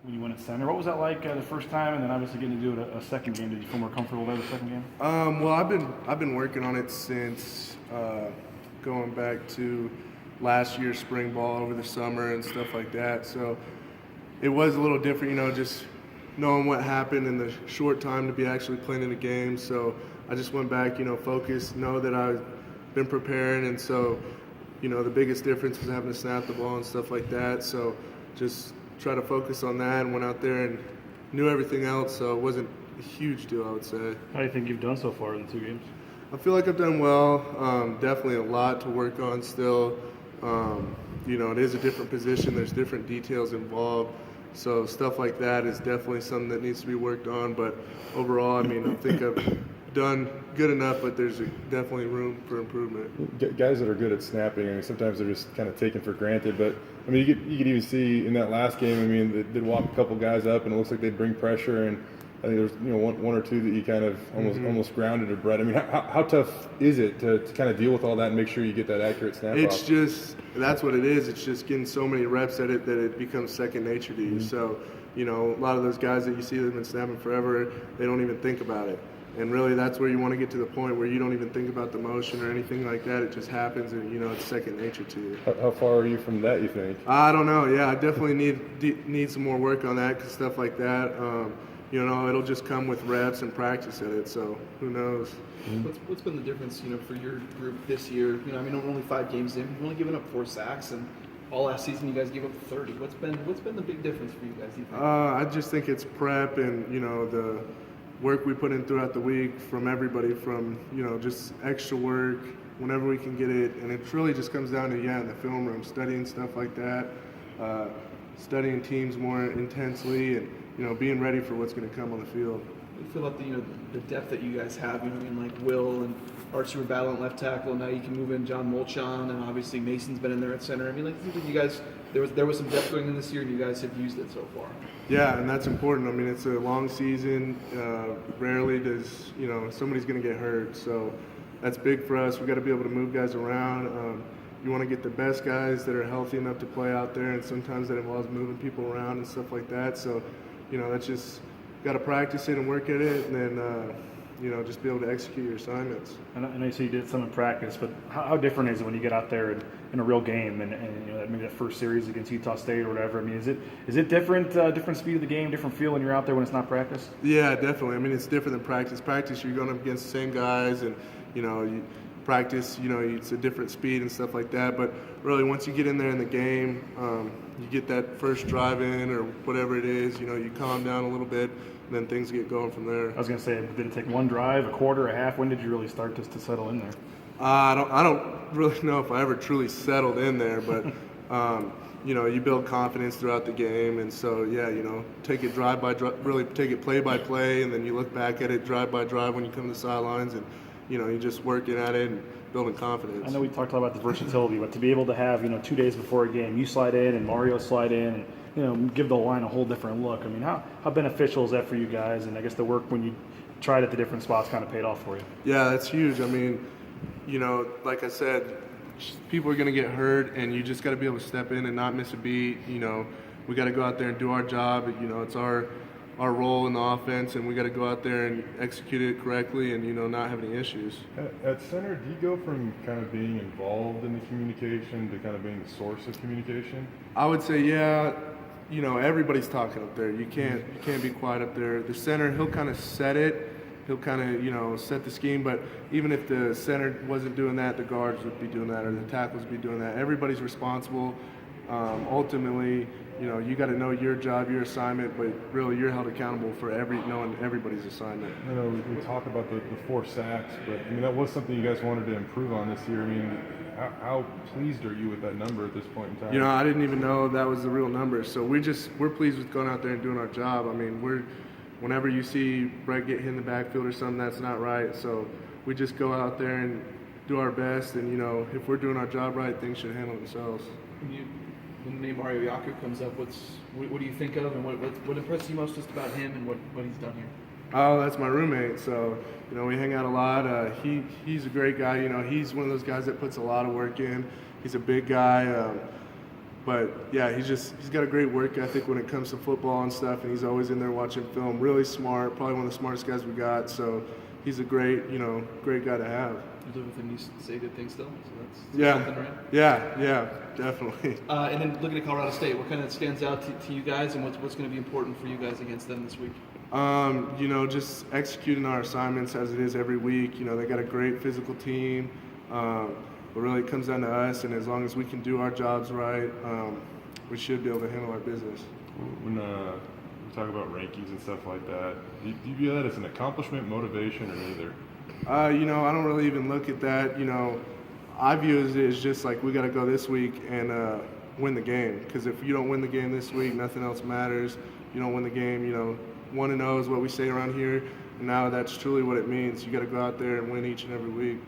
when you went at center. What was that like the first time, and then obviously getting to do it a second game? Did you feel more comfortable there the second game? Well, I've been working on it since going back to last year's spring ball over the summer and stuff like that. So it was a little different, just knowing what happened in the short time to be actually playing in a game. So I just went back, focused, know that I've been preparing, and so the biggest difference was having to snap the ball and stuff like that. So just try to focus on that and went out there and knew everything else, so it wasn't a huge deal, I would say. How do you think you've done so far in the 2 games? I feel like I've done well. Definitely a lot to work on still. It is a different position. There's different details involved. So stuff like that is definitely something that needs to be worked on. But overall, I think I've done good enough, but there's definitely room for improvement. Guys that are good at snapping, sometimes they're just kind of taken for granted. But you could even see in that last game, they'd walk a couple guys up, and it looks like they'd bring pressure. And I think there's one or two that you kind of almost grounded or bred. How tough is it to kind of deal with all that and make sure you get that accurate snap off? That's what it is. It's just getting so many reps at it that it becomes second nature to you. So, a lot of those guys that you see that have been snapping forever, they don't even think about it. And really, that's where you want to get to the point where you don't even think about the motion or anything like that. It just happens, and it's second nature to you. How far are you from that, you think? I don't know. Yeah, I definitely need some more work on that, cause stuff like that. It'll just come with reps and practice at it. So who knows? What's been the difference, for your group this year? We're only 5 games in. You've only given up 4 sacks, and all last season you guys gave up 30. What's been the big difference for you guys? You think? I just think it's prep and the work we put in throughout the week from everybody, from just extra work whenever we can get it, and it really just comes down to in the film room, studying stuff like that, studying teams more intensely, and being ready for what's going to come on the field. You feel about the depth that you guys have, like Will and Archie were battling left tackle. Now you can move in John Molchon, and obviously Mason's been in there at center. It seems like you guys, there was some depth going in this year, and you guys have used it so far. Yeah, and that's important. It's a long season. Rarely does somebody's going to get hurt, so that's big for us. We got to be able to move guys around. You want to get the best guys that are healthy enough to play out there, and sometimes that involves moving people around and stuff like that. So, that's just got to practice it and work at it, and then just be able to execute your assignments. And I know you said you did some in practice, but how different is it when you get out there in a real game and maybe that first series against Utah State or whatever? Is it different, different speed of the game, different feel when you're out there when it's not practice? Yeah, definitely. It's different than practice. Practice, you're going up against the same guys, and you practice, it's a different speed and stuff like that. But really, once you get in there in the game, you get that first drive in or whatever it is, you calm down a little bit, and then things get going from there. I was going to say, did it take one drive, a quarter, a half? When did you really start to settle in there? I don't really know if I ever truly settled in there, but you build confidence throughout the game, and so take it drive by drive, really take it play by play, and then you look back at it drive by drive when you come to the sidelines, and you're just working at it and building confidence. I know we talked a lot about the versatility, but to be able to have 2 days before a game, you slide in and Mario slide in, and give the line a whole different look. How beneficial is that for you guys? And I guess the work when you tried at the different spots kind of paid off for you. Yeah, that's huge. Like I said, people are going to get hurt, and you just got to be able to step in and not miss a beat. We got to go out there and do our job. It's our role in the offense, and we got to go out there and execute it correctly and not have any issues. At center, do you go from kind of being involved in the communication to kind of being the source of communication? I would say, yeah. Everybody's talking up there. You can't be quiet up there. The center, he'll kind of set it. He'll kind of, set the scheme. But even if the center wasn't doing that, the guards would be doing that, or the tackles would be doing that. Everybody's responsible. Ultimately, you got to know your job, your assignment, but really you're held accountable for knowing everybody's assignment. I know we talk about the 4 sacks, but that was something you guys wanted to improve on this year. How pleased are you with that number at this point in time? I didn't even know that was the real number. So we're pleased with going out there and doing our job. Whenever you see Brett get hit in the backfield or something, that's not right. So we just go out there and do our best, and if we're doing our job right, things should handle themselves. When the name Mario Yaku comes up, what do you think of, and what impresses you most just about him and what he's done here? Oh, that's my roommate. So, we hang out a lot. He's a great guy. He's one of those guys that puts a lot of work in. He's a big guy. But yeah, he's got a great work ethic when it comes to football and stuff, and he's always in there watching film. Really smart, probably one of the smartest guys we got. So he's a great guy to have. You live with him, you say good things still, so that's Yeah, something, right? yeah, definitely. And then looking at Colorado State, what kind of stands out to you guys, and what's going to be important for you guys against them this week? Just executing our assignments as it is every week. They got a great physical team. But really, it comes down to us, and as long as we can do our jobs right, we should be able to handle our business. When we talk about rankings and stuff like that, do you view that as an accomplishment, motivation, or neither? I don't really even look at that. I view it as just like we got to go this week and win the game. Because if you don't win the game this week, nothing else matters. You don't win the game, 1-0 is what we say around here. And now that's truly what it means. You got to go out there and win each and every week.